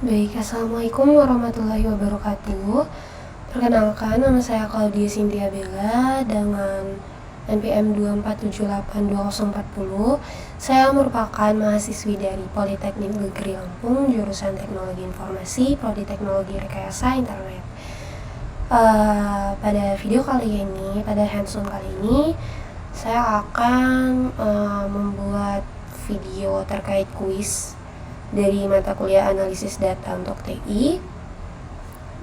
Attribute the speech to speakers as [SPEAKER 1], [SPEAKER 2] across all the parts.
[SPEAKER 1] Baik, Assalamualaikum warahmatullahi wabarakatuh. Perkenalkan, nama saya Claudia Cynthia Bella dengan NPM 2478240. Saya merupakan mahasiswi dari Politeknik Negeri Lampung, jurusan Teknologi Informasi, Prodi Teknologi Rekayasa Internet. Pada video kali ini, pada hands-on kali ini, saya akan membuat video terkait kuis dari mata kuliah analisis data untuk TI,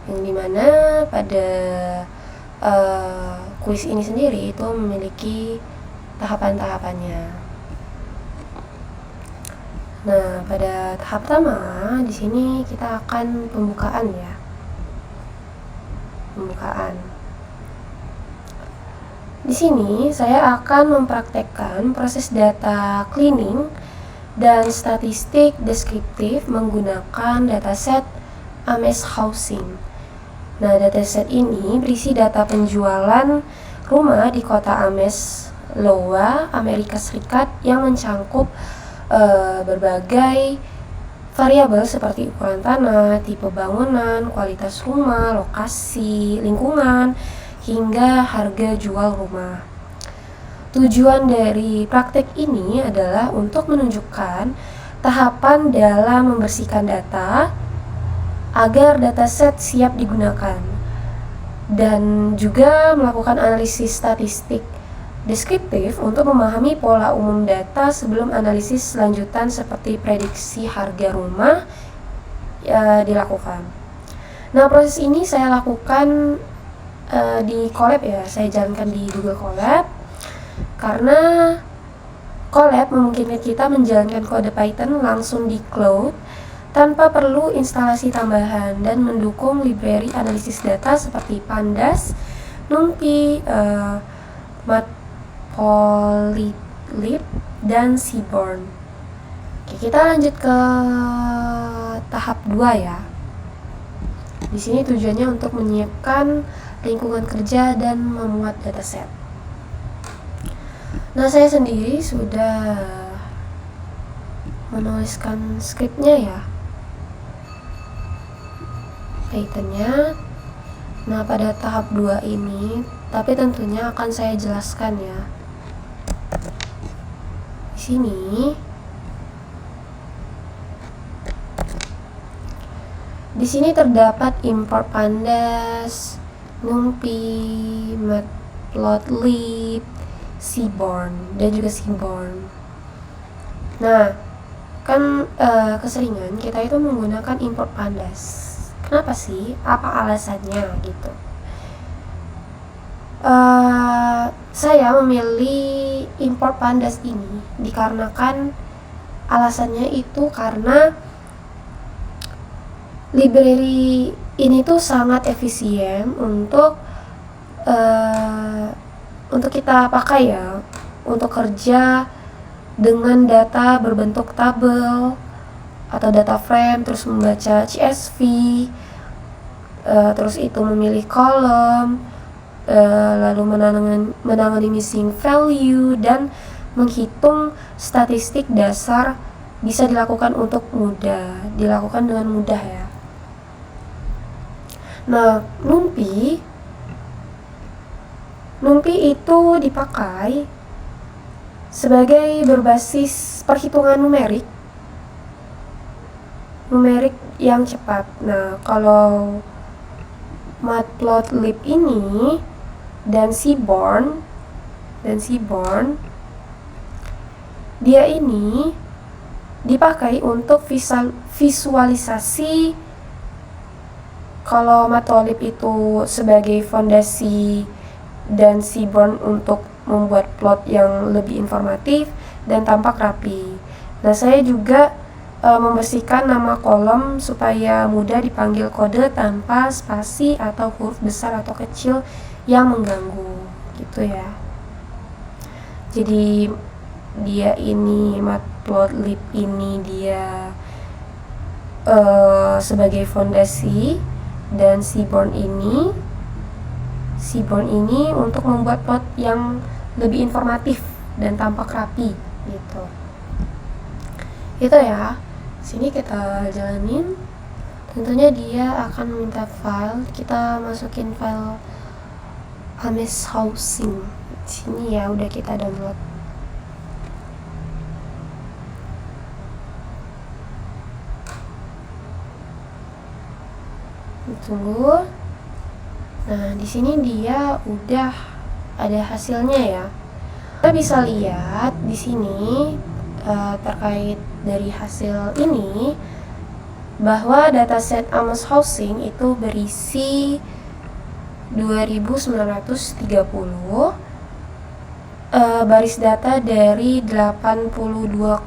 [SPEAKER 1] yang dimana pada kuis ini sendiri itu memiliki tahapan-tahapannya. Nah, pada tahap pertama di sini kita akan pembukaan ya. Pembukaan. Di sini saya akan mempraktekkan proses data cleaning dan statistik deskriptif menggunakan dataset Ames Housing. Nah, dataset ini berisi data penjualan rumah di kota Ames, Iowa, Amerika Serikat yang mencangkup berbagai variabel seperti ukuran tanah, tipe bangunan, kualitas rumah, lokasi, lingkungan, hingga harga jual rumah. Tujuan dari praktek ini adalah untuk menunjukkan tahapan dalam membersihkan data agar dataset siap digunakan, dan juga melakukan analisis statistik deskriptif untuk memahami pola umum data sebelum analisis lanjutan seperti prediksi harga rumah dilakukan. Nah, proses ini saya lakukan di Colab ya, saya jalankan di Google Colab. Karena Colab memungkinkan kita menjalankan kode Python langsung di cloud tanpa perlu instalasi tambahan dan mendukung library analisis data seperti Pandas, NumPy, Matplotlib, dan Seaborn. Oke, kita lanjut ke tahap 2 ya. Di sini tujuannya untuk menyiapkan lingkungan kerja dan memuat dataset. Nah, saya sendiri sudah menuliskan skripnya ya, Pythonnya. Nah, pada tahap 2 ini, tapi tentunya akan saya jelaskan ya. Di sini terdapat import Pandas, NumPy, Matplotlib, Seaborn, dan juga Seaborn. Nah, kan keseringan kita itu menggunakan import Pandas. Kenapa sih? Apa alasannya gitu? Saya memilih import Pandas ini dikarenakan alasannya itu karena library ini tuh sangat efisien untuk kita pakai ya, untuk kerja dengan data berbentuk tabel atau data frame, terus membaca CSV, terus itu memilih kolom, lalu menangani missing value, dan menghitung statistik dasar bisa dilakukan dengan mudah ya. Nah, NumPy itu dipakai sebagai berbasis perhitungan numerik yang cepat. Nah, kalau Matplotlib ini dan Seaborn, dia ini dipakai untuk visualisasi. Kalau Matplotlib itu sebagai fondasi dan Seaborn untuk membuat plot yang lebih informatif dan tampak rapi. Nah, saya juga membersihkan nama kolom supaya mudah dipanggil kode tanpa spasi atau huruf besar atau kecil yang mengganggu gitu ya. Jadi dia ini Matplotlib ini dia sebagai fondasi, dan Seaborn ini untuk membuat plot yang lebih informatif dan tampak rapi gitu. Itu ya. Sini kita jalanin. Tentunya dia akan minta file, kita masukin file Ames Housing. Sini ya, udah kita download. Tunggu. Nah, di sini dia udah ada hasilnya ya. Kita bisa lihat di sini terkait dari hasil ini bahwa dataset Ames Housing itu berisi 2930 baris data dari 82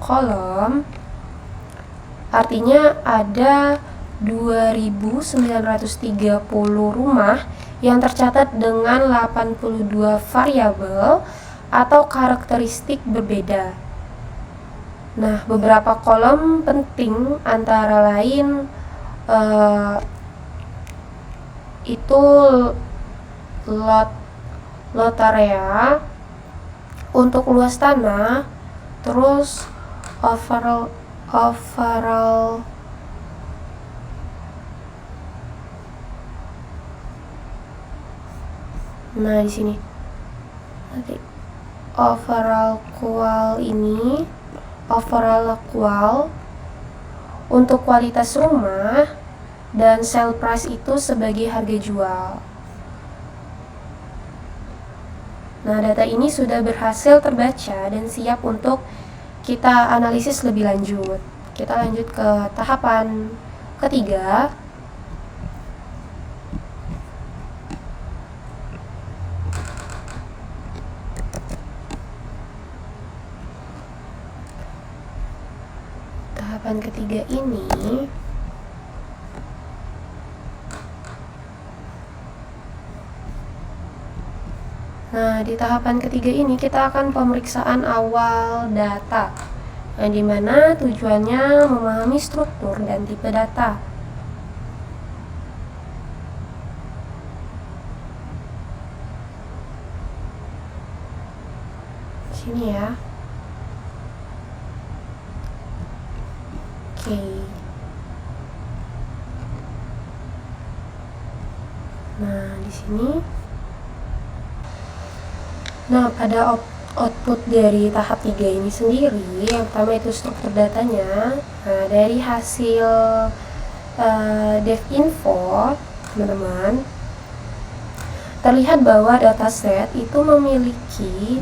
[SPEAKER 1] kolom. Artinya ada 2930 rumah yang tercatat dengan 82 variabel atau karakteristik berbeda. Nah, beberapa kolom penting antara lain itu lot area untuk luas tanah, terus overall nah di sini nanti overall qual untuk kualitas rumah, dan sale price itu sebagai harga jual. Nah, data ini sudah berhasil terbaca dan siap untuk kita analisis lebih lanjut. Kita lanjut ke tahapan ketiga. Tahapan ketiga ini di tahapan ketiga ini kita akan pemeriksaan awal data, yang dimana tujuannya memahami struktur dan tipe data. Sini ya. Oke. Nah, di sini. Nah, pada output dari tahap 3 ini sendiri, yang pertama itu struktur datanya. Nah, dari hasil devinfo, teman-teman, terlihat bahwa dataset itu memiliki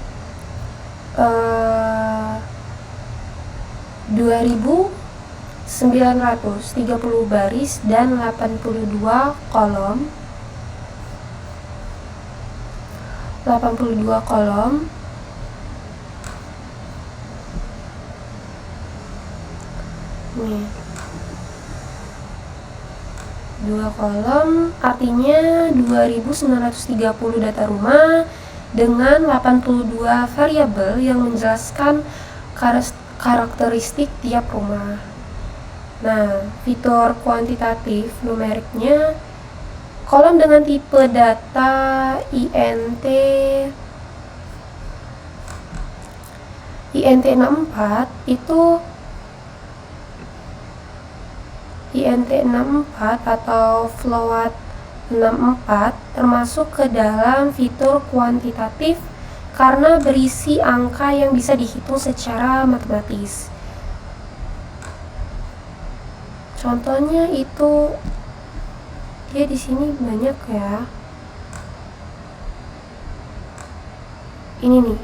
[SPEAKER 1] 2930 baris dan 82 kolom. Nih, 2 kolom artinya 2930 data rumah dengan 82 variabel yang menjelaskan karakteristik tiap rumah. Nah, fitur kuantitatif numeriknya, kolom dengan tipe data INT 64 itu INT 64 atau float 64 termasuk ke dalam fitur kuantitatif karena berisi angka yang bisa dihitung secara matematis. Contohnya itu dia di sini banyak ya. Ini nih,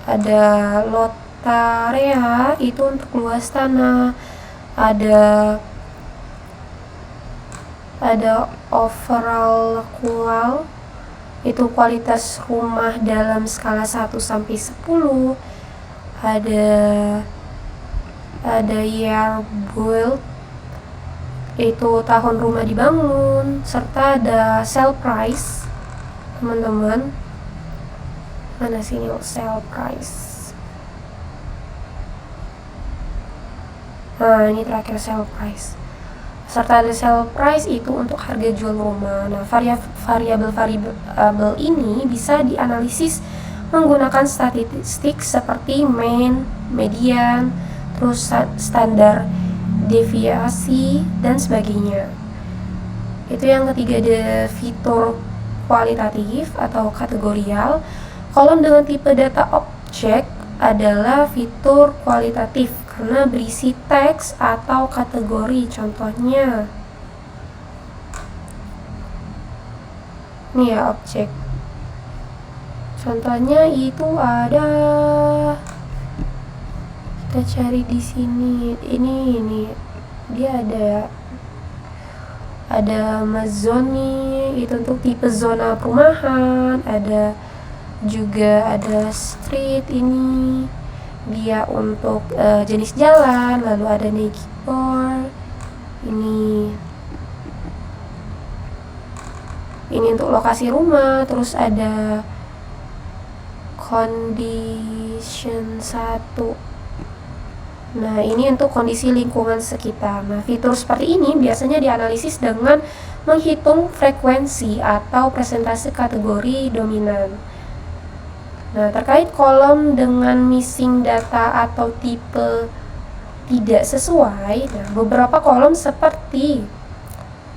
[SPEAKER 1] ada lot area itu untuk luas tanah, ada overall qual itu kualitas rumah dalam skala 1 sampai 10, ada year built itu tahun rumah dibangun, serta ada sale price, teman-teman. Mana sini sale price? Nah, ini terakhir sale price. Serta ada sale price itu untuk harga jual rumah. Nah, variabel ini bisa dianalisis menggunakan statistik seperti mean, median, terus standar deviasi, dan sebagainya. Itu yang ketiga, ada fitur kualitatif atau kategorial. Kolom dengan tipe data objek adalah fitur kualitatif karena berisi teks atau kategori. Contohnya nih ya, objek. Contohnya itu ada, kita cari di sini. Ini dia ada Amazoni, itu untuk tipe zona perumahan. Ada street, ini dia untuk jenis jalan. Lalu ada Negibor, ini untuk lokasi rumah. Terus ada condition 1. Nah, ini untuk kondisi lingkungan sekitar. Nah, fitur seperti ini biasanya dianalisis dengan menghitung frekuensi atau presentasi kategori dominan. Nah, terkait kolom dengan missing data atau tipe tidak sesuai, nah, beberapa kolom seperti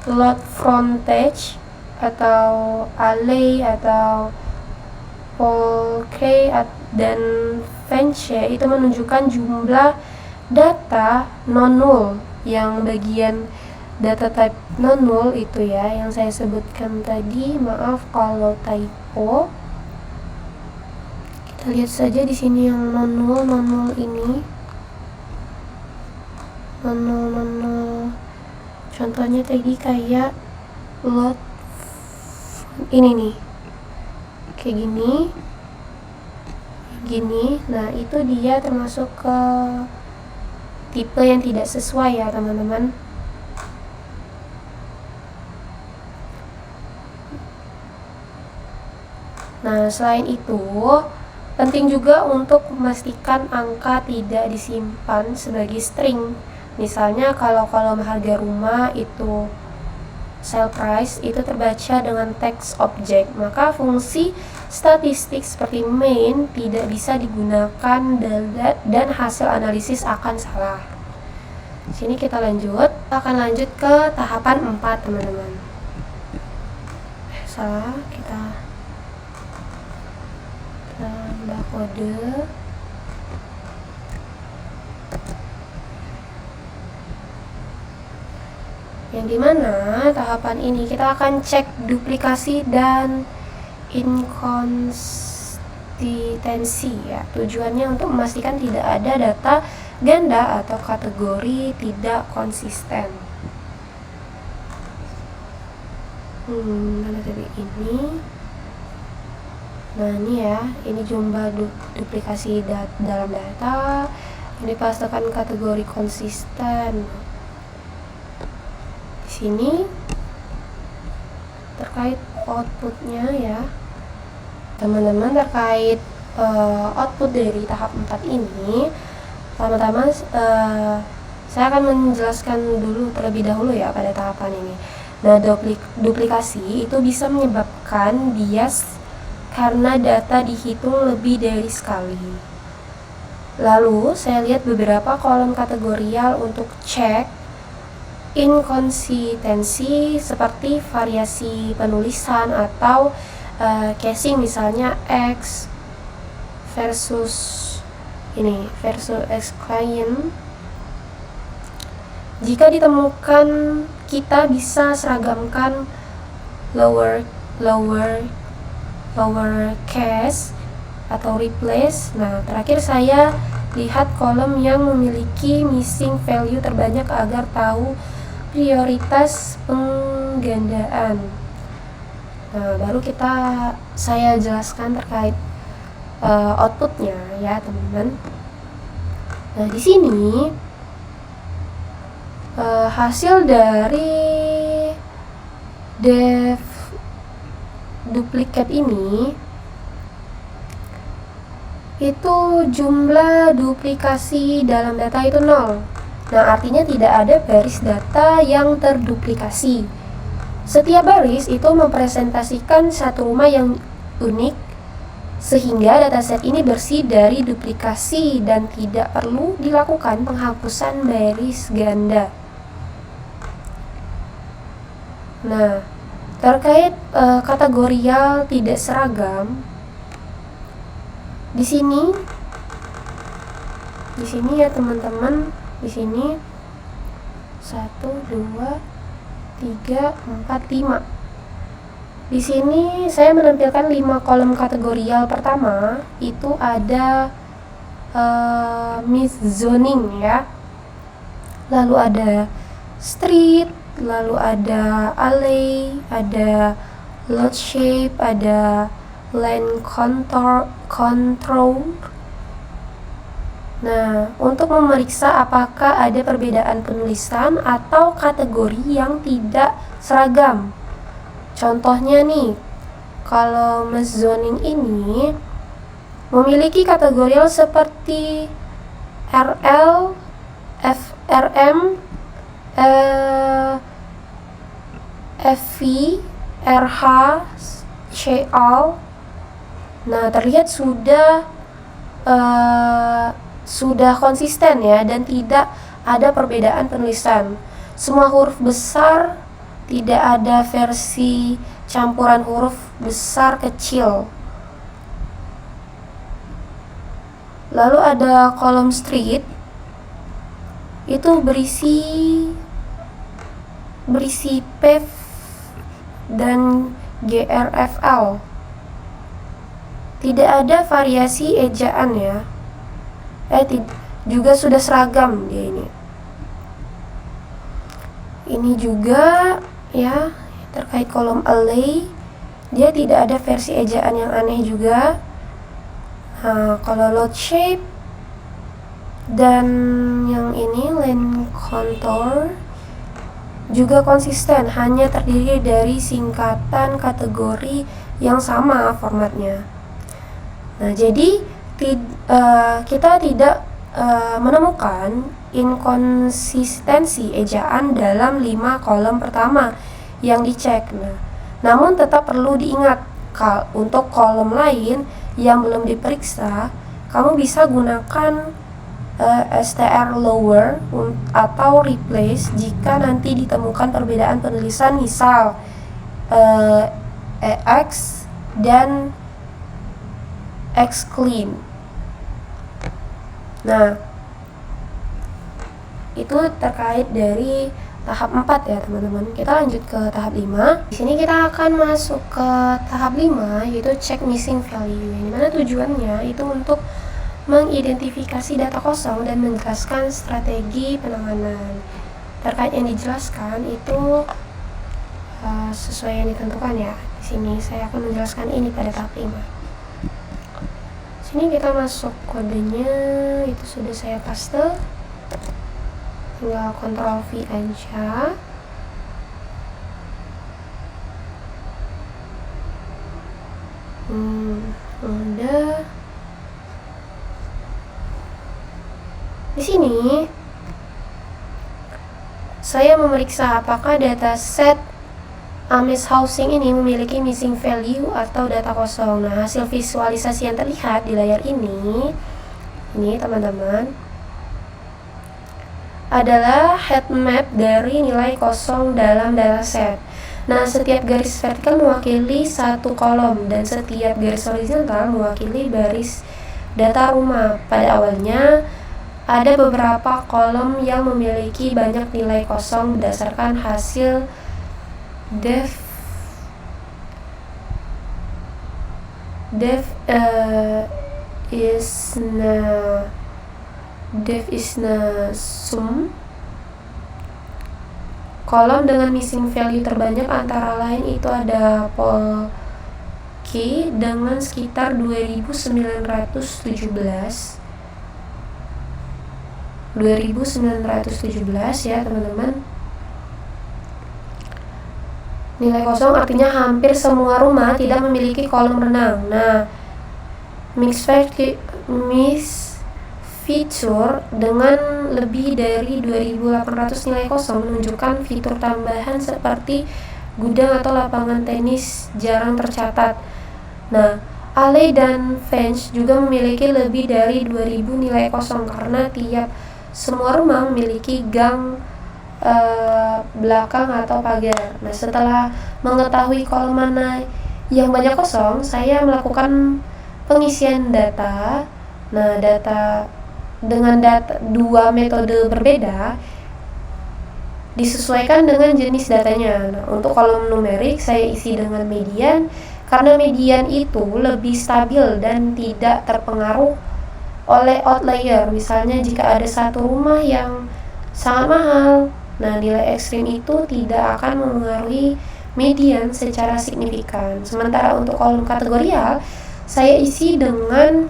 [SPEAKER 1] lot frontage atau alley atau polkey dan fence itu menunjukkan jumlah data non-null. Yang bagian data type non-null itu ya, yang saya sebutkan tadi. Maaf kalau typo. Kita lihat saja di sini yang non-null ini. Non-null. Contohnya tadi kayak lot ini nih. Kayak gini. Nah, itu dia termasuk ke tipe yang tidak sesuai ya, teman-teman. Nah, selain itu, penting juga untuk memastikan angka tidak disimpan sebagai string. Misalnya kalau kolom harga rumah itu sale price itu terbaca dengan teks objek, maka fungsi statistik seperti main tidak bisa digunakan dan hasil analisis akan salah. Sini kita akan lanjut ke tahapan 4, teman-teman. Salah, kita tambah kode. Yang dimana tahapan ini kita akan cek duplikasi dan inkonsistensi ya. Tujuannya untuk memastikan tidak ada data ganda atau kategori tidak konsisten. Mana tadi ini? Nah, ini ya, ini jumlah duplikasi dalam data. Ini pastikan kategori konsisten. Sini terkait outputnya ya, teman-teman. Terkait output dari tahap 4 ini, pertama-tama saya akan menjelaskan dulu terlebih dahulu ya pada tahapan ini. Nah, duplikasi itu bisa menyebabkan bias karena data dihitung lebih dari sekali. Lalu saya lihat beberapa kolom kategorial untuk cek inkonsistensi seperti variasi penulisan atau casing, misalnya X versus X client. Jika ditemukan, kita bisa seragamkan lower case atau replace. Nah, terakhir saya lihat kolom yang memiliki missing value terbanyak agar tahu prioritas penggandaan. Nah, baru saya jelaskan terkait outputnya ya, teman-teman. Nah, di sini hasil dari duplikat ini itu jumlah duplikasi dalam data itu 0. Nah, artinya tidak ada baris data yang terduplikasi. Setiap baris itu mempresentasikan satu rumah yang unik sehingga dataset ini bersih dari duplikasi dan tidak perlu dilakukan penghapusan baris ganda. Nah, terkait kategorial tidak seragam, di sini ya teman-teman, di sini 1, 2, 3, 4, 5. Di sini saya menampilkan 5 kolom kategorial. Pertama itu ada miszoning ya, lalu ada street, lalu ada alley, ada lot shape, ada land control. Nah, untuk memeriksa apakah ada perbedaan penulisan atau kategori yang tidak seragam. Contohnya nih, kalau miszoning ini memiliki kategorial seperti RL, FRM, FV, RH, CL. Nah, terlihat sudah konsisten ya, dan tidak ada perbedaan penulisan. Semua huruf besar, tidak ada versi campuran huruf besar kecil. Lalu ada kolom street, itu berisi PEV dan GRFL. Tidak ada variasi ejaan ya. Juga sudah seragam dia ini. Ini juga ya, terkait kolom alley, dia tidak ada versi ejaan yang aneh juga. Nah, kalau lot shape dan yang ini land contour juga konsisten, hanya terdiri dari singkatan kategori yang sama formatnya. Nah, jadi kita tidak menemukan inkonsistensi ejaan dalam 5 kolom pertama yang dicek. Nah, namun tetap perlu diingat, untuk kolom lain yang belum diperiksa, kamu bisa gunakan str lower atau replace jika nanti ditemukan perbedaan penulisan, misal X dan X clean. Nah, itu terkait dari tahap 4 ya teman-teman. Kita lanjut ke tahap 5. Di sini kita akan masuk ke tahap 5, yaitu check missing value. Yang mana tujuannya itu untuk mengidentifikasi data kosong dan menjelaskan strategi penanganan. Terkait yang dijelaskan itu sesuai yang ditentukan ya. Di sini saya akan menjelaskan ini pada tahap 5. Sini kita masuk kodenya, itu sudah saya paste. Tinggal Ctrl V aja. Udah. Di sini saya memeriksa apakah dataset Ames Housing ini memiliki missing value atau data kosong. Nah, hasil visualisasi yang terlihat di layar ini teman-teman, adalah heat map dari nilai kosong dalam dataset. Nah, setiap garis vertikal mewakili satu kolom dan setiap garis horizontal mewakili baris data rumah. Pada awalnya ada beberapa kolom yang memiliki banyak nilai kosong berdasarkan hasil Dev isna sum. Kolom dengan missing value terbanyak antara lain itu ada Polk dengan sekitar 2917 ya teman-teman. Nilai kosong artinya hampir semua rumah tidak memiliki kolam renang. Nah, mix feature dengan lebih dari 2800 nilai kosong menunjukkan fitur tambahan seperti gudang atau lapangan tenis jarang tercatat. Nah, Ale dan French juga memiliki lebih dari 2000 nilai kosong karena tiap semua rumah memiliki gang belakang atau pagar. Nah, setelah mengetahui kolom mana yang banyak kosong, saya melakukan pengisian data. Nah, dengan dua metode berbeda disesuaikan dengan jenis datanya. Nah, untuk kolom numerik saya isi dengan median karena median itu lebih stabil dan tidak terpengaruh oleh outlier. Misalnya jika ada satu rumah yang sangat mahal, nah nilai ekstrim itu tidak akan mempengaruhi median secara signifikan. Sementara untuk kolom kategorial saya isi dengan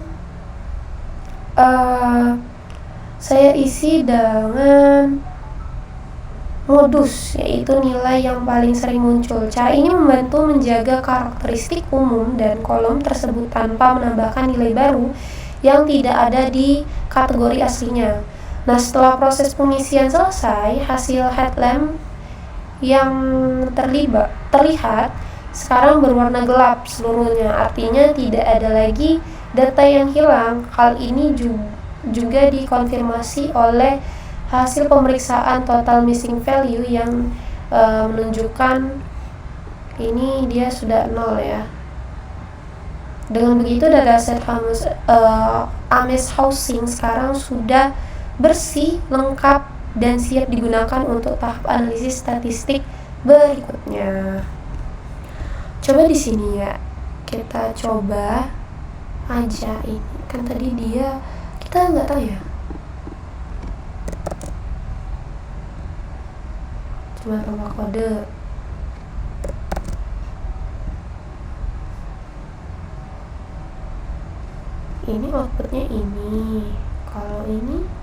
[SPEAKER 1] modus, yaitu nilai yang paling sering muncul. Cara ini membantu menjaga karakteristik umum dan kolom tersebut tanpa menambahkan nilai baru yang tidak ada di kategori aslinya. Nah, setelah proses pengisian selesai, hasil headlamp yang terlihat sekarang berwarna gelap seluruhnya, artinya tidak ada lagi data yang hilang. Hal ini juga dikonfirmasi oleh hasil pemeriksaan total missing value yang menunjukkan ini dia sudah 0 ya. Dengan begitu dataset Ames Housing sekarang sudah bersih, lengkap, dan siap digunakan untuk tahap analisis statistik berikutnya. Coba di sini ya, kita coba aja ini. Kan tadi kita nggak tahu ya. Cuma tambah kode. Ini outputnya ini. Kalau ini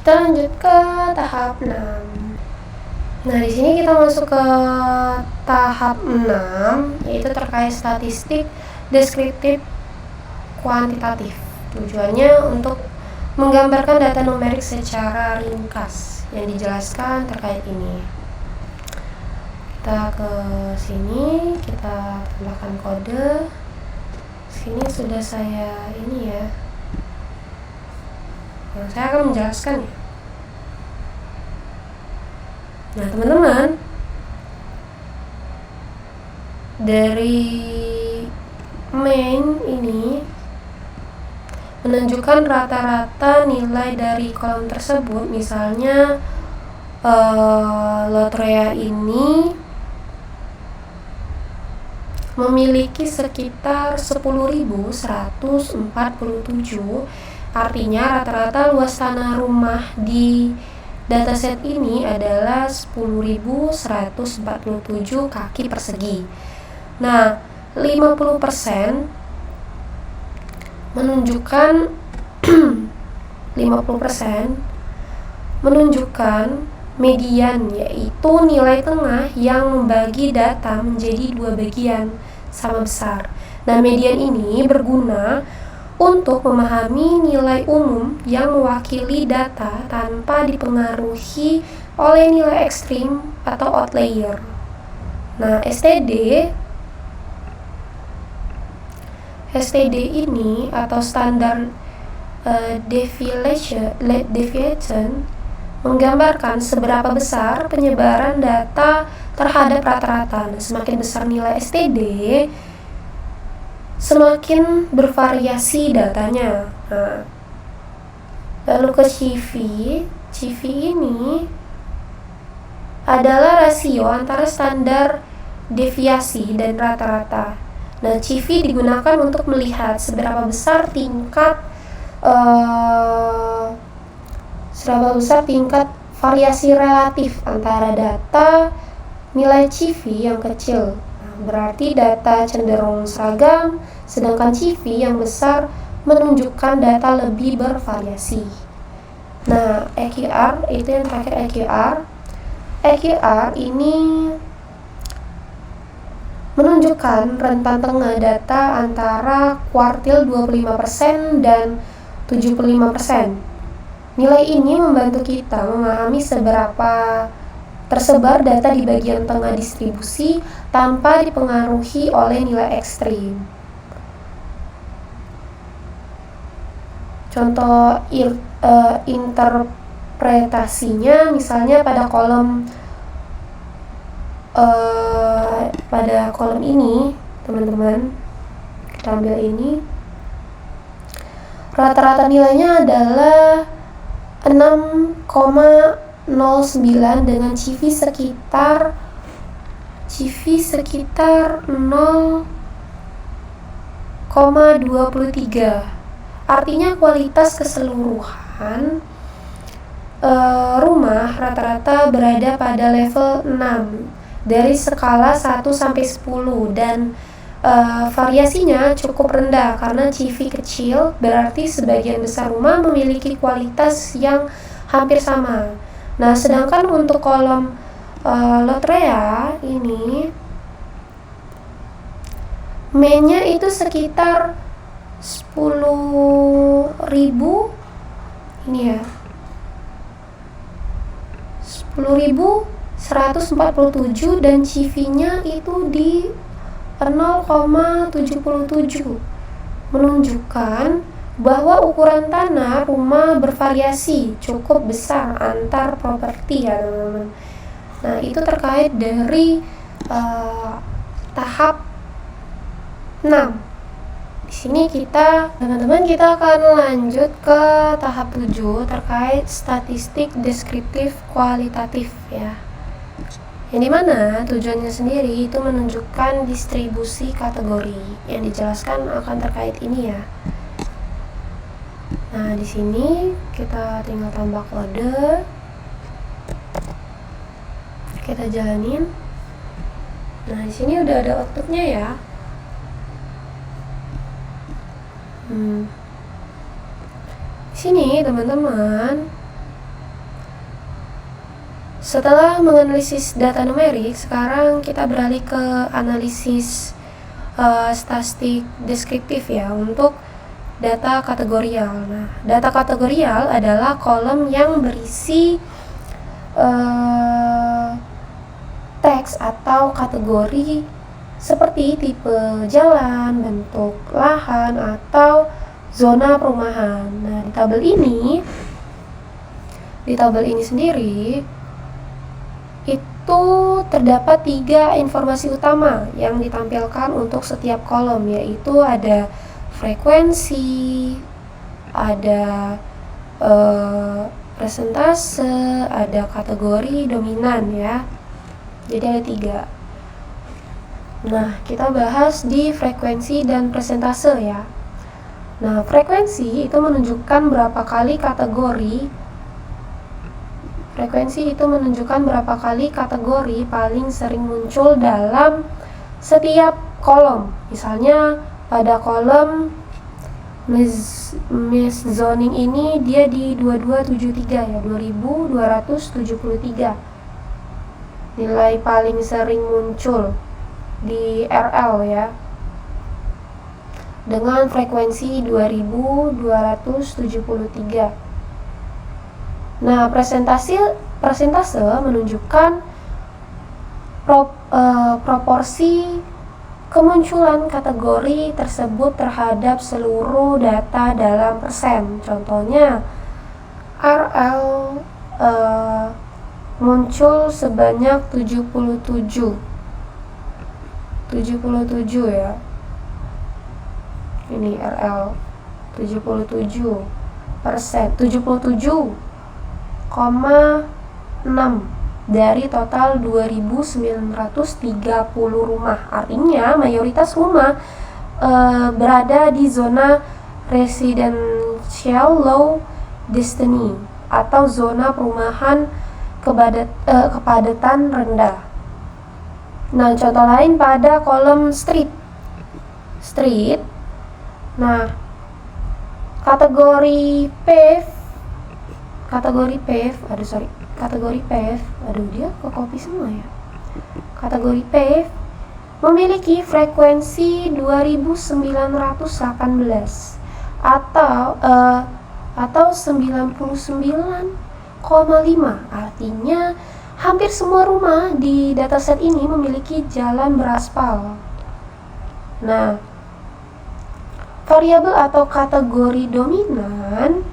[SPEAKER 1] kita lanjut ke tahap 6. Nah, di sini kita masuk ke tahap 6, yaitu terkait statistik deskriptif kuantitatif. Tujuannya untuk menggambarkan data numerik secara ringkas yang dijelaskan terkait ini. Kita ke sini, kita tambahkan kode. Sini sudah saya ini ya. Nah, saya akan menjelaskan ya. Nah, teman-teman, dari main ini menunjukkan rata-rata nilai dari kolom tersebut. Misalnya Lotrea ini memiliki sekitar 10.147, artinya rata-rata luas tanah rumah di dataset ini adalah 10.147 kaki persegi. Nah, 50% menunjukkan 50% menunjukkan median, yaitu nilai tengah yang membagi data menjadi dua bagian sama besar. Nah, median ini berguna untuk memahami nilai umum yang mewakili data tanpa dipengaruhi oleh nilai ekstrim atau outlier. Nah, STD ini atau standard deviation menggambarkan seberapa besar penyebaran data terhadap rata-rata. Nah, semakin besar nilai STD, semakin bervariasi datanya. Nah, lalu ke CV ini adalah rasio antara standar deviasi dan rata-rata. Nah, CV digunakan untuk melihat seberapa besar tingkat variasi relatif antara data nilai CV yang kecil. Berarti data cenderung seragam, sedangkan CV yang besar menunjukkan data lebih bervariasi. Nah, EQR itu yang terakhir, EQR EQR ini menunjukkan rentan tengah data antara kuartil 25% dan 75%. Nilai ini membantu kita memahami seberapa tersebar data di bagian tengah distribusi tanpa dipengaruhi oleh nilai ekstrim. Contoh interpretasinya misalnya pada kolom ini, teman-teman, kita ambil ini, rata-rata nilainya adalah 6,09 dengan CV sekitar 0,23. Artinya kualitas keseluruhan rumah rata-rata berada pada level 6 dari skala 1 sampai 10, dan variasinya cukup rendah karena CV kecil, berarti sebagian besar rumah memiliki kualitas yang hampir sama. Nah, sedangkan untuk kolom Lotrea ini M-nya itu sekitar 10.000 ini ya, 10.147, dan CV-nya itu di 0,77, menunjukkan bahwa ukuran tanah rumah bervariasi cukup besar antar properti ya, teman-teman. Nah, itu terkait dari tahap 6. Di sini teman-teman, kita akan lanjut ke tahap 7 terkait statistik deskriptif kualitatif ya. Yang dimana tujuannya sendiri itu menunjukkan distribusi kategori yang dijelaskan akan terkait ini ya. Nah, di sini kita tinggal tambah kode, kita jalanin. Nah, di sini udah ada outputnya ya. Di sini teman-teman, setelah menganalisis data numerik, sekarang kita beralih ke analisis statistik deskriptif ya untuk data kategorial. Nah, data kategorial adalah kolom yang berisi teks atau kategori seperti tipe jalan, bentuk lahan, atau zona perumahan. Nah, di tabel ini sendiri itu terdapat 3 informasi utama yang ditampilkan untuk setiap kolom, yaitu ada frekuensi, ada persentase, ada kategori dominan ya. Jadi ada 3. Nah, kita bahas di frekuensi dan persentase ya. Nah, frekuensi itu menunjukkan berapa kali kategori paling sering muncul dalam setiap kolom. Misalnya pada kolom mesh zoning ini dia di 2273 ya, 2273. Nilai paling sering muncul di RL ya, dengan frekuensi 2273. Nah, persentase menunjukkan proporsi kemunculan kategori tersebut terhadap seluruh data dalam persen. Contohnya, RL muncul sebanyak 77 ya. Ini RL 77%, 77,6 dari total 2.930 rumah. Artinya mayoritas rumah berada di zona residential low density atau zona perumahan kepadatan rendah. Nah, contoh lain pada kolom street. Nah, kategori kategori PAVE, aduh dia ke copy semua ya. Kategori PAVE memiliki frekuensi 2918 atau 99,5. Artinya hampir semua rumah di dataset ini memiliki jalan beraspal. Nah, variabel atau kategori dominan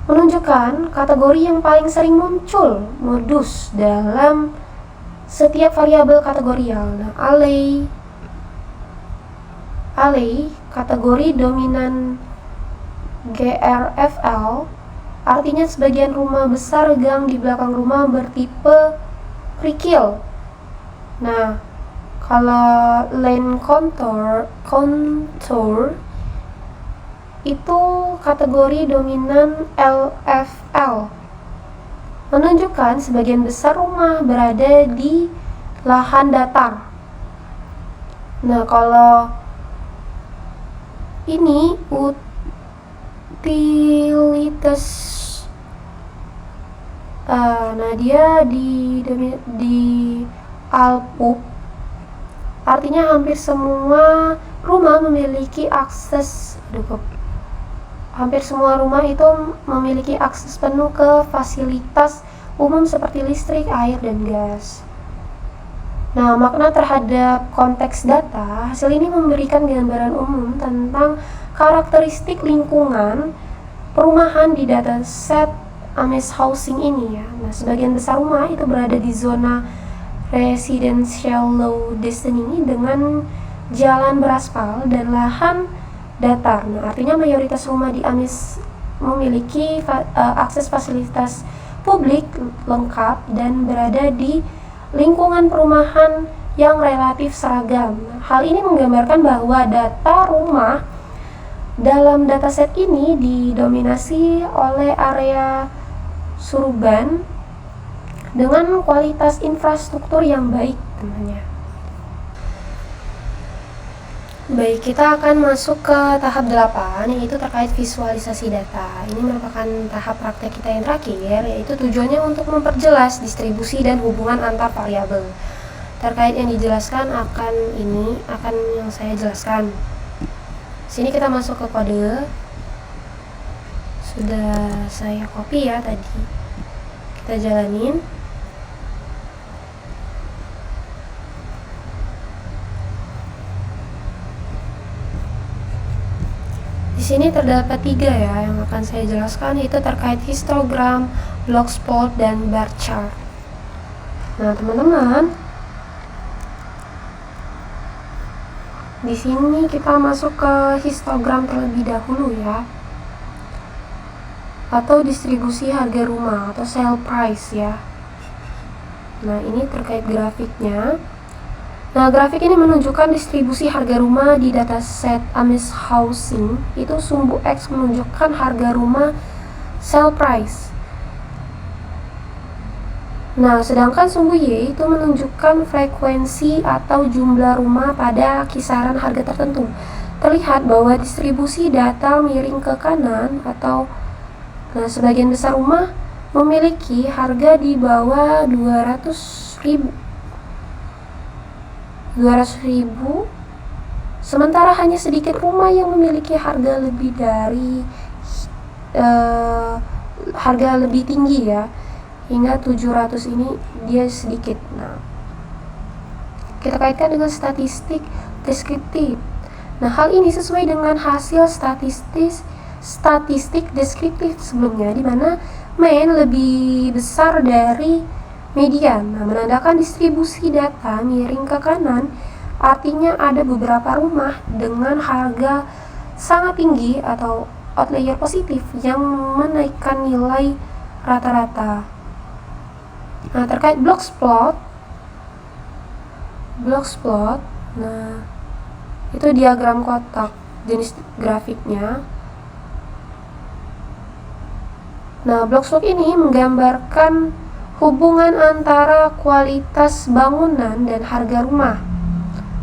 [SPEAKER 1] menunjukkan kategori yang paling sering muncul modus dalam setiap variabel kategorial. Nah, ALEI kategori dominan GRFL artinya sebagian rumah besar gang di belakang rumah bertipe kerikil. Nah, kalau lane contour itu kategori dominan LFL, menunjukkan sebagian besar rumah berada di lahan datar. Nah, kalau ini utilitas, nah dia di ALPUP, artinya hampir semua rumah memiliki akses hampir semua rumah itu memiliki akses penuh ke fasilitas umum seperti listrik, air, dan gas. Nah, makna terhadap konteks data, hasil ini memberikan gambaran umum tentang karakteristik lingkungan perumahan di dataset Ames Housing ini ya. Nah, sebagian besar rumah itu berada di zona residential low density dengan jalan beraspal dan lahan datar. Nah, artinya mayoritas rumah di Ames memiliki akses fasilitas publik lengkap dan berada di lingkungan perumahan yang relatif seragam. Hal ini menggambarkan bahwa data rumah dalam dataset ini didominasi oleh area suburban dengan kualitas infrastruktur yang baik tentunya. Baik, kita akan masuk ke tahap 8, yaitu terkait visualisasi data. Ini merupakan tahap praktek kita yang terakhir, yaitu tujuannya untuk memperjelas distribusi dan hubungan antar variabel. Terkait yang dijelaskan akan yang saya jelaskan. Sini kita masuk ke kode. Sudah saya copy ya tadi. Kita jalanin. Di sini terdapat 3 ya yang akan saya jelaskan, yaitu terkait histogram, block plot, dan bar chart. Nah, teman-teman, di sini kita masuk ke histogram terlebih dahulu ya, atau distribusi harga rumah atau sale price ya. Nah, ini terkait grafiknya. Nah, grafik ini menunjukkan distribusi harga rumah di dataset Ames Housing. Itu sumbu X menunjukkan harga rumah sale price. Nah, sedangkan sumbu Y itu menunjukkan frekuensi atau jumlah rumah pada kisaran harga tertentu. Terlihat bahwa distribusi data miring ke kanan sebagian besar rumah memiliki harga di bawah 200.000, sementara hanya sedikit rumah yang memiliki harga lebih dari harga lebih tinggi ya, hingga 700 ini dia sedikit. Nah, kita kaitkan dengan statistik deskriptif. Nah, hal ini sesuai dengan hasil statistik deskriptif sebelumnya, di mana mean lebih besar dari median. Nah, menandakan distribusi data miring ke kanan, artinya ada beberapa rumah dengan harga sangat tinggi atau outlier positif yang menaikkan nilai rata-rata. Nah, terkait block plot, nah itu diagram kotak jenis grafiknya. Nah, block plot ini menggambarkan hubungan antara kualitas bangunan dan harga rumah.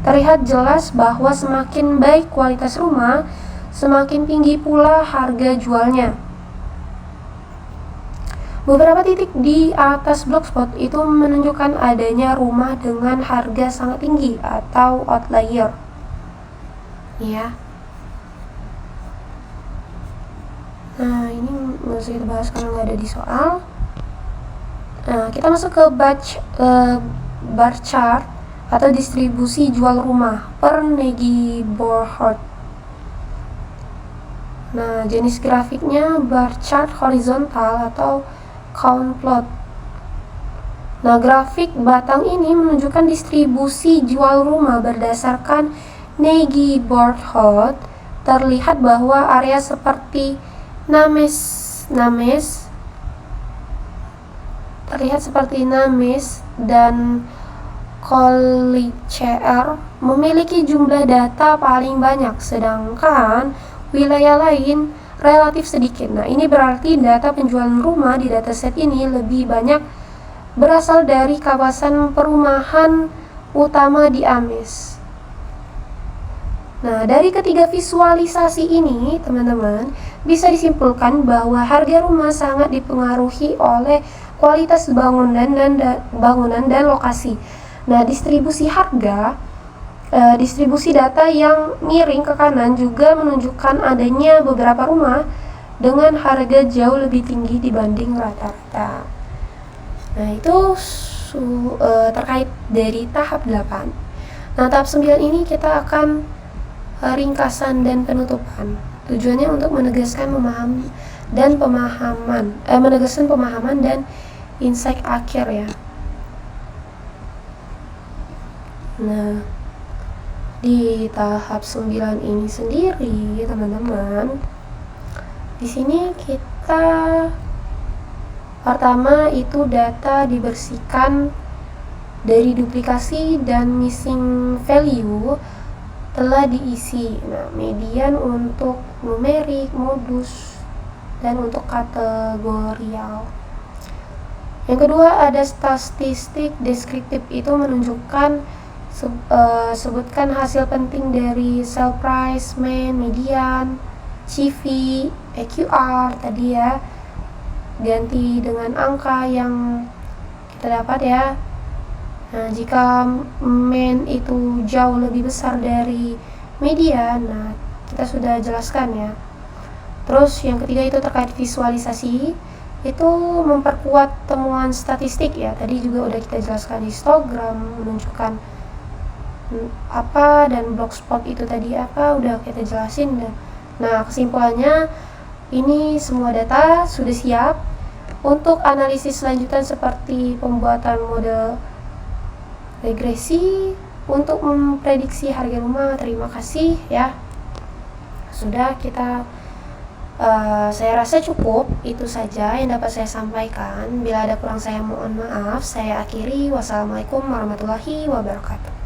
[SPEAKER 1] Terlihat jelas bahwa semakin baik kualitas rumah, semakin tinggi pula harga jualnya. Beberapa titik di atas Blogspot itu menunjukkan adanya rumah dengan harga sangat tinggi atau outlier. Ya. Nah, ini nggak usah kita bahas karena nggak ada di soal. Nah, kita masuk ke bar chart atau distribusi jual rumah per neighborhood. Nah, jenis grafiknya bar chart horizontal atau count plot. Nah, grafik batang ini menunjukkan distribusi jual rumah berdasarkan neighborhood. Terlihat bahwa area seperti Names dan Collier memiliki jumlah data paling banyak, sedangkan wilayah lain relatif sedikit. Nah, ini berarti data penjualan rumah di dataset ini lebih banyak berasal dari kawasan perumahan utama di Ames. Nah, dari ketiga visualisasi ini, teman-teman, bisa disimpulkan bahwa harga rumah sangat dipengaruhi oleh kualitas bangunan dan lokasi. Nah, distribusi data yang miring ke kanan juga menunjukkan adanya beberapa rumah dengan harga jauh lebih tinggi dibanding rata-rata. Nah, itu terkait dari tahap 8. Nah, tahap 9 ini kita akan ringkasan dan penutupan. Tujuannya untuk menegaskan pemahaman dan insight akhir ya. Nah, di tahap 9 ini sendiri, teman-teman, di sini kita pertama itu data dibersihkan dari duplikasi dan missing value telah diisi. Nah, median untuk numerik, modus, dan untuk kategorial. Yang kedua ada statistik deskriptif, itu menunjukkan sebutkan hasil penting dari sell price, median, CV, EQR tadi ya, ganti dengan angka yang kita dapat ya. Nah, jika mean itu jauh lebih besar dari median, nah kita sudah jelaskan ya. Terus yang ketiga itu terkait visualisasi, itu memperkuat temuan statistik ya. Tadi juga udah kita jelaskan, histogram menunjukkan apa dan Blogspot itu tadi apa, udah kita jelasin. Nah, kesimpulannya ini semua data sudah siap untuk analisis lanjutan seperti pembuatan model regresi untuk memprediksi harga rumah. Terima kasih ya. Sudah saya rasa cukup itu saja yang dapat saya sampaikan. Bila ada kurang saya mohon maaf. Saya akhiri. Wassalamualaikum warahmatullahi wabarakatuh.